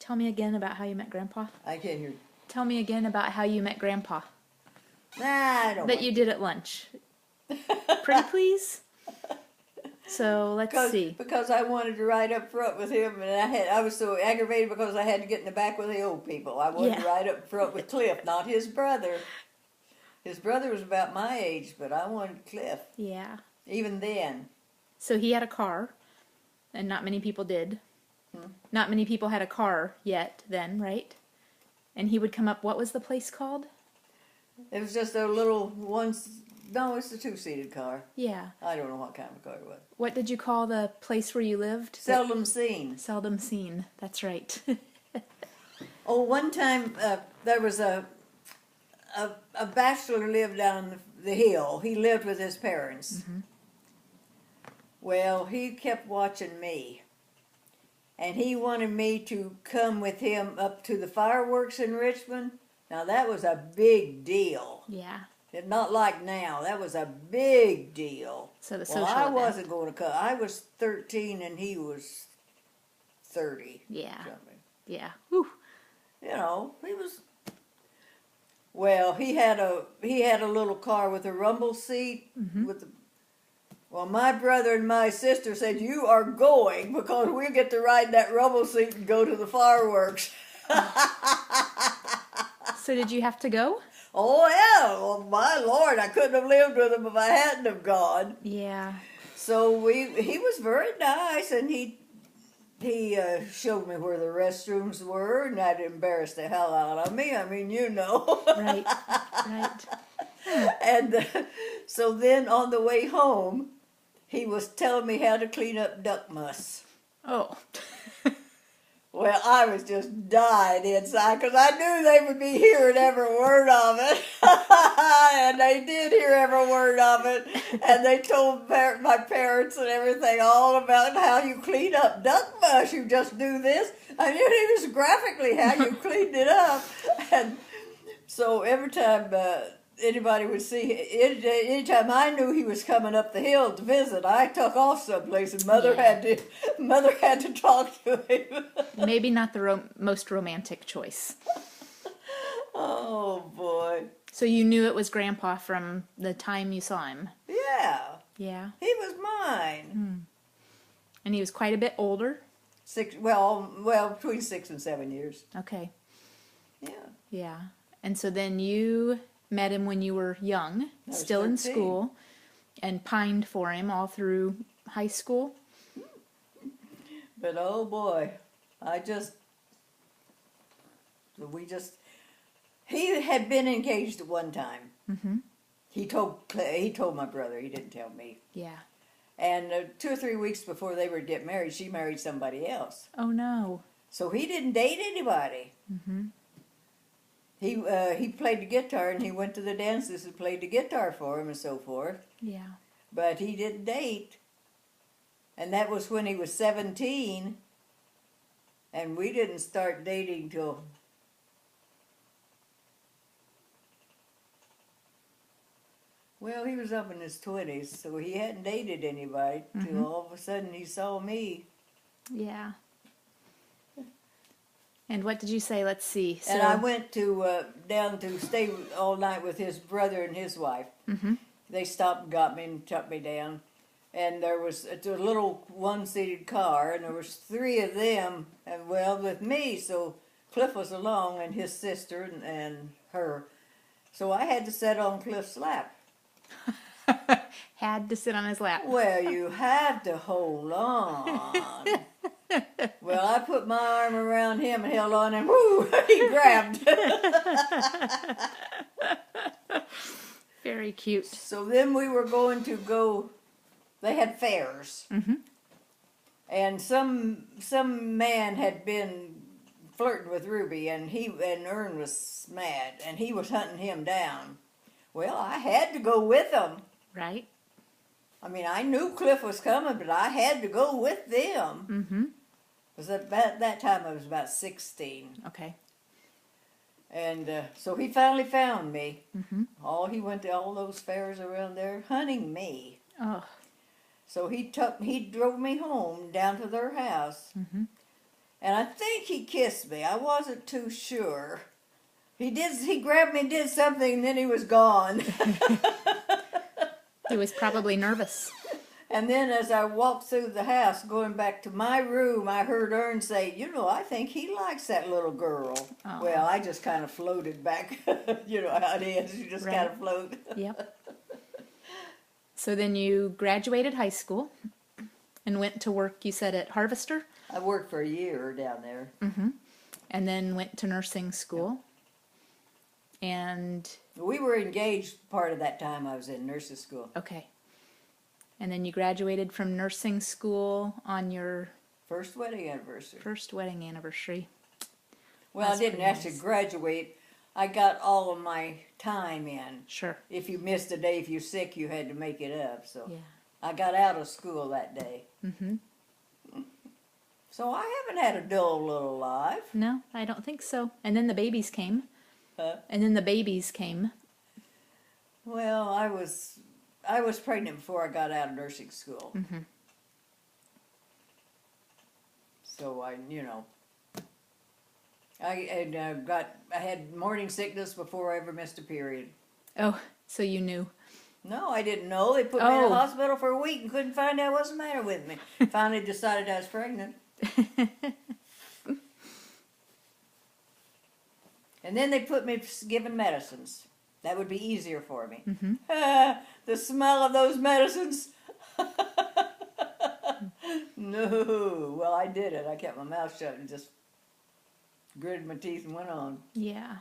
Tell me again about how you met Grandpa. I can't hear. Tell me again about how you met Grandpa. Nah, I don't That want you did at lunch. Pretty please? So let's see. Because I wanted to ride up front with him, and I was so aggravated because I had to get in the back with the old people. I wanted to ride up front with Cliff, not his brother. His brother was about my age, but I wanted Cliff. Yeah. Even then. So he had a car, and not many people did. Not many people had a car yet then, right? And he would come up, what was the place called? It was just a little no, it's a two-seated car. Yeah. I don't know what kind of car it was. What did you call the place where you lived? Seldom Seen. Seldom Seen. That's right. Oh, one time there was a bachelor lived down the hill. He lived with his parents. Mm-hmm. Well, he kept watching me. And he wanted me to come with him up to the fireworks in Richmond. Now, that was a big deal. Yeah. Not like now. That was a big deal. So the social I event. wasn't going to come. I was 13 and he was 30. Yeah. Something. Yeah. Whew. You know, he was. Well, he had a little car with a rumble seat. Mm-hmm. Well, my brother and my sister said, "You are going because we get to ride that rumble seat and go to the fireworks." So did you have to go? Oh yeah, well, my Lord, I couldn't have lived with him if I hadn't have gone. Yeah. So he was very nice, and he showed me where the restrooms were, and that embarrassed the hell out of me. I mean, you know. Right, right. And so then on the way home, he was telling me how to clean up duck muss. Oh. Well, I was just dying inside because I knew they would be hearing every word of it. And they did hear every word of it. And they told my parents and everything all about how you clean up duck muss. You just do this. I mean, it was graphically how you cleaned it up. And so every time anybody would see, anytime I knew he was coming up the hill to visit, I took off someplace, and mother had to talk to him. Maybe not the most romantic choice. Oh boy! So you knew it was Grandpa from the time you saw him. Yeah. Yeah. He was mine. And he was quite a bit older. Well, between 6 and 7 years. Okay. Yeah. Yeah. And so then you met him when you were young, still 13. in school, and pined for him all through high school. But oh boy, he had been engaged at one time. Mm-hmm. He told my brother. He didn't tell me. Yeah. And 2 or 3 weeks before they were to get married, she married somebody else. Oh no. So he didn't date anybody. Mm-hmm. He played the guitar, and he went to the dances and played the guitar for him and so forth. Yeah. But he didn't date. And that was when he was 17. And we didn't start dating till... Well, he was up in his 20s, so he hadn't dated anybody till all of a sudden he saw me. Yeah. And what did you say? Let's see. And I went down to stay all night with his brother and his wife. Mm-hmm. They stopped and got me and took me down. And there was a little one-seated car, and there was 3 of them, and with me. So Cliff was along, and his sister and her. So I had to sit on Cliff's lap. Had to sit on his lap. Well, you have to hold on. Well, I put my arm around him and held on, and whoo, he grabbed. Very cute. So then we were going to go. They had fairs, and some man had been flirting with Ruby, and Ern was mad, and he was hunting him down. Well, I had to go with him. Right. I mean, I knew Cliff was coming, but I had to go with them. Mm-hmm. Because at that time I was about 16. Okay. And so he finally found me. Mm-hmm. He went to all those fairs around there hunting me. Oh. So he drove me home down to their house. Mm-hmm. And I think he kissed me. I wasn't too sure. He did. He grabbed me, did something, and then he was gone. He was probably nervous. And then as I walked through the house, going back to my room, I heard Ern say, "You know, I think he likes that little girl." Aw. Well, I just kind of floated back. You know how it is. You just Right. kind of float. Yep. So then you graduated high school and went to work, you said, at Harvester, I worked for a year down there. and then went to nursing school. And, We were engaged part of that time I was in nurse's school. okay. And then you graduated from nursing school on your First wedding anniversary. first wedding anniversary. Well, That's I didn't pretty actually nice. graduate. I got all of my time in. Sure. If you missed a day, if you're sick, you had to make it up. So Yeah. I got out of school that day. Mm-hmm. So I haven't had a dull little life. No, I don't think so. And then the babies came. Huh? And then the babies came. Well, I was pregnant before I got out of nursing school. Mm-hmm. So I I had morning sickness before I ever missed a period. Oh, so you knew. No, I didn't know. They put me in Oh. the hospital for a week and couldn't find out what's the matter with me. Finally decided I was pregnant. And then they put me given medicines. That would be easier for me. Mm-hmm. The smell of those medicines. No. Well, I did it. I kept my mouth shut and just gritted my teeth and went on. Yeah.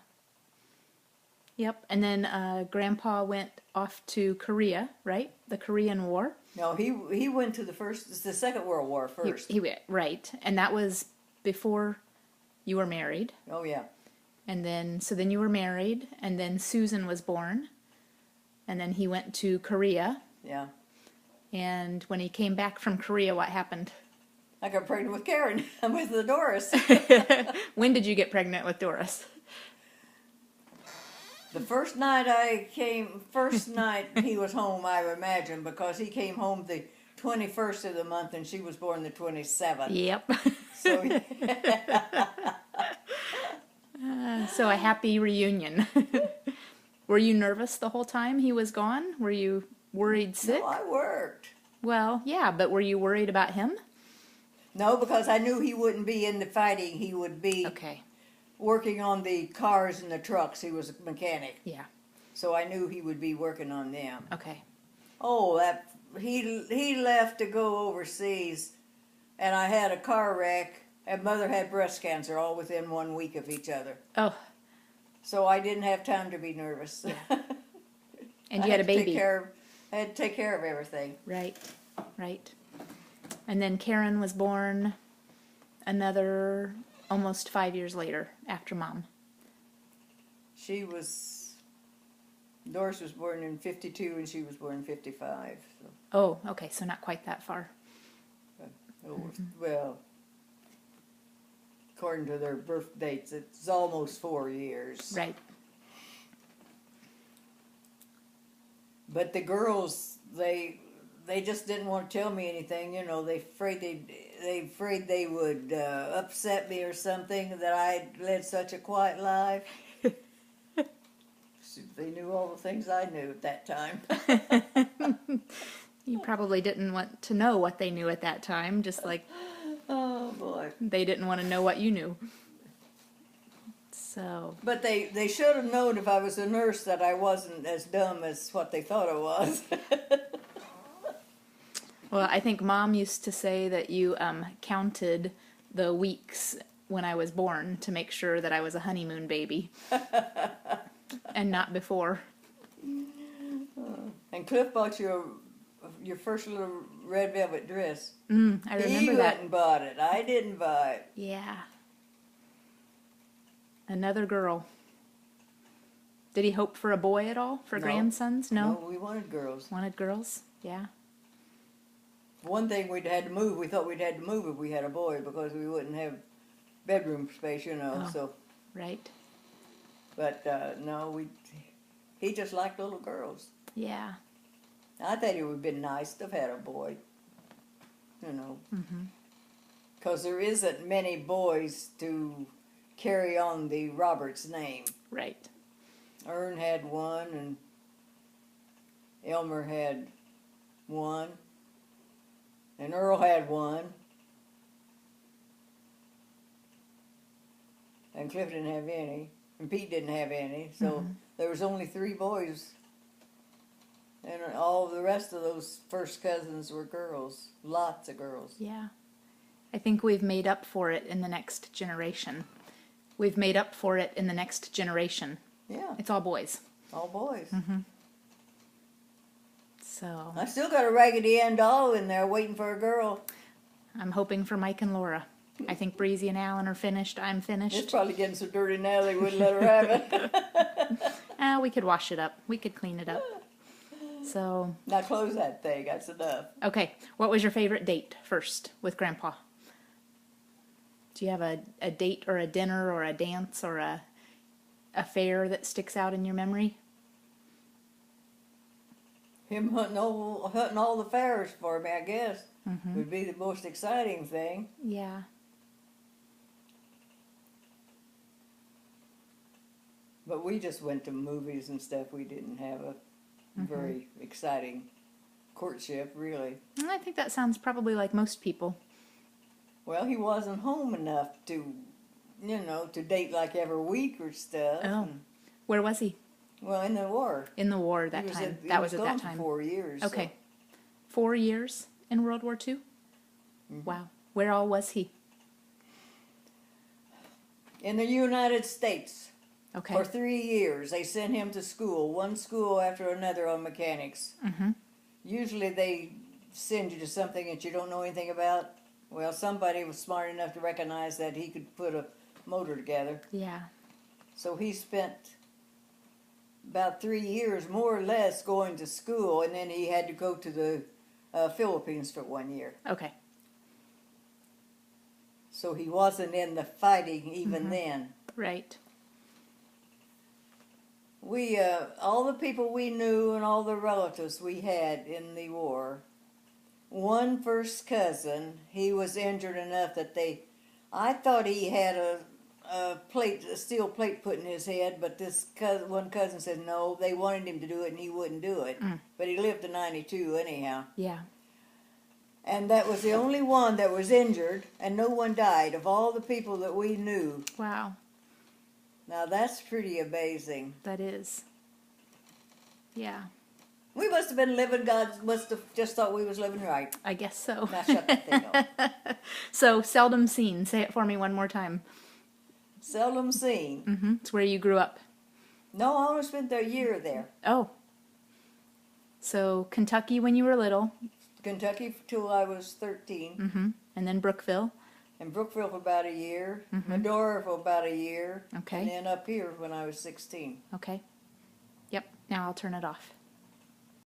Yep. And then Grandpa went off to Korea, right? The Korean War. No, he went to the Second World War He- first. He went, right. And that was before you were married. Oh yeah. And then, so then you were married, and then Susan was born. And then he went to Korea. Yeah. And when he came back from Korea, what happened? I got pregnant with Karen. With the Doris. When did you get pregnant with Doris? The first night he was home, I imagine, because he came home the 21st of the month and she was born the 27th. Yep. So So a happy reunion. Were you nervous the whole time he was gone? Were you worried sick? no, I worked. Well, yeah, but were you worried about him? No, because I knew he wouldn't be in the fighting. He would be Okay. working on the cars and the trucks. He was a mechanic. Yeah. So I knew he would be working on them. Okay. Oh, he left to go overseas, and I had a car wreck, and Mother had breast cancer all within 1 week of each other. Oh, So I didn't have time to be nervous. and you had a baby. I had to take care of everything. Right. Right. And then Karen was born another almost 5 years later after Mom. Doris was born in 52 and she was born in 55. So, Oh, okay, so not quite that far. Well, according to their birth dates, it's almost 4 years. Right. But the girls, they just didn't want to tell me anything. You know, they afraid they would upset me or something that I led such a quiet life. They knew all the things I knew at that time. You probably didn't want to know what they knew at that time, just like Oh boy! they didn't want to know what you knew. So, But they should have known if I was a nurse that I wasn't as dumb as what they thought I was. well, I think Mom used to say that you counted the weeks when I was born to make sure that I was a honeymoon baby. And not before. And Cliff bought you your first little red velvet dress. I remember He that. went and bought it. I didn't buy it. Yeah. Another girl. Did he hope for a boy at all? For No. grandsons? No? We wanted girls. Wanted girls? Yeah. One thing we'd had to move. We thought we'd had to move if we had a boy because we wouldn't have bedroom space, you know. Oh. So, Right? but no, he just liked little girls. Yeah. I thought it would have been nice to have had a boy, you know. Because there isn't many boys to carry on the Roberts name. Right. Ern had one, and Elmer had one, and Earl had one, and Cliff didn't have any, and Pete didn't have any. So there was only 3 boys, and all the rest of those first cousins were girls. Lots of girls. Yeah. I think we've made up for it in the next generation. We've made up for it in the next generation. Yeah, It's all boys. all boys. So I still got a Raggedy Ann doll in there waiting for a girl. I'm hoping for Mike and Laura. I think Breezy and Alan are finished. I'm It's finished. probably getting so dirty now they wouldn't let her have it. We could wash it up. We could clean it up. So, Now close that thing. That's enough. okay. What was your favorite date first with Grandpa? Do you have a date or a dinner or a dance or a fair that sticks out in your memory? Him hunting all the fairs for me, I guess, would be the most exciting thing. Yeah. But we just went to movies and stuff. We didn't have a very exciting courtship, really. I think that sounds probably like most people. Well, he wasn't home enough to, to date like every week or stuff. Oh. And, Where was he? well, in the war. In the war that time. That was at that gone time. For 4 years. so- Okay. 4 years in World War II? Wow. Where all was he? In the United States. Okay. For 3 years, they sent him to school, one school after another on mechanics. Usually they send you to something that you don't know anything about. Well, somebody was smart enough to recognize that he could put a motor together. Yeah. So he spent about 3 years, more or less, going to school, and then he had to go to the Philippines for 1 year. Okay. So he wasn't in the fighting even then. Right. We, all the people we knew and all the relatives we had in the war, one first cousin, he was injured enough that I thought he had a steel plate put in his head, but this one cousin said no, they wanted him to do it and he wouldn't do it. But he lived to 92 anyhow. Yeah. And that was the only one that was injured, and no one died of all the people that we knew. Wow. Now that's pretty amazing. That is. Yeah. We must have been living, God must have just thought we was living right. I guess so. Now shut that thing off. So, seldom seen. Say it for me one more time. Seldom seen. It's where you grew up. No, I only spent a year there. Oh. So, Kentucky when you were little. Kentucky till I was 13. And then Brookville. And Brookville for about a year. Medora for about a year. Okay. And then up here when I was 16. Okay. Yep. Now I'll turn it off.